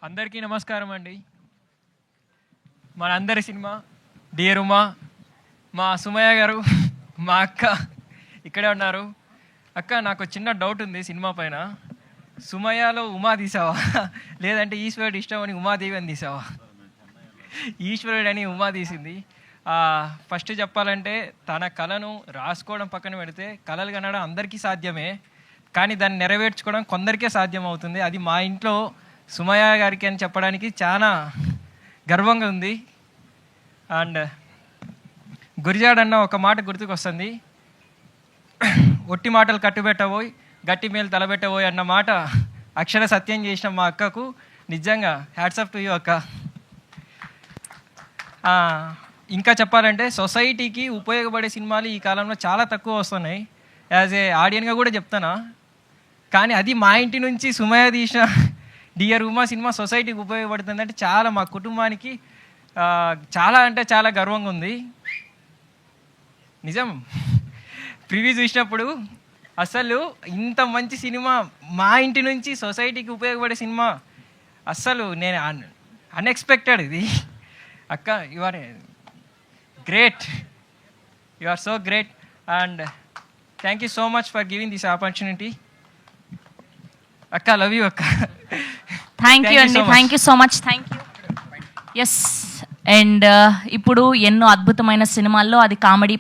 అందరికీ నమస్కారం అండి. మనందరి సినిమా డియర్ ఉమా, మా సుమయ్య గారు, మా అక్క ఇక్కడే ఉన్నారు. అక్క, నాకు చిన్న డౌట్ ఉంది సినిమా పైన. సుమయ్యలో ఉమా తీసావా లేదంటే ఈశ్వరుడు ఇష్టం అని ఉమాదేవి అని తీసావా? ఈశ్వరుడు అని ఉమా తీసింది. ఫస్ట్ చెప్పాలంటే తన కళను రాసుకోవడం పక్కన పెడితే, కళలు కనడం అందరికీ సాధ్యమే, కానీ దాన్ని నెరవేర్చుకోవడం కొందరికే సాధ్యం అవుతుంది. అది మా ఇంట్లో సుమయ్య గారికి అని చెప్పడానికి చాలా గర్వంగా ఉంది. అండ్ గురిజాడన్న ఒక మాట గుర్తుకొస్తుంది, ఒట్టి మాటలు కట్టుబెట్టబోయి గట్టి మేలు తలబెట్టబోయి అన్న మాట అక్షర సత్యం చేసిన మా అక్కకు నిజంగా హ్యాట్సాప్ టు యూ అక్క. ఇంకా చెప్పాలంటే సొసైటీకి ఉపయోగపడే సినిమాలు ఈ కాలంలో చాలా తక్కువ వస్తున్నాయి. యాజ్ ఏ ఆడియన్గా కూడా చెప్తానా, కానీ అది మా ఇంటి నుంచి సుమయ్య తీసిన డియర్ ఉమా సినిమా సొసైటీకి ఉపయోగపడుతుంది అంటే చాలా, మా కుటుంబానికి చాలా అంటే చాలా గర్వంగా ఉంది. నిజం, ప్రివ్యూ చూసినప్పుడు అసలు ఇంత మంచి సినిమా మా ఇంటి నుంచి సొసైటీకి ఉపయోగపడే సినిమా అస్సలు నేను అన్ఎక్స్పెక్టెడ్. ఇది అక్క, you are great, you are so great and thank you so much for giving this opportunity. అక్క, లవ్ యూ అక్క. థ్యాంక్ యూ అండి, thank you so much, thank you. Yes, and ఇప్పుడు ఎన్నో అద్భుతమైన సినిమాల్లో అది కామెడీ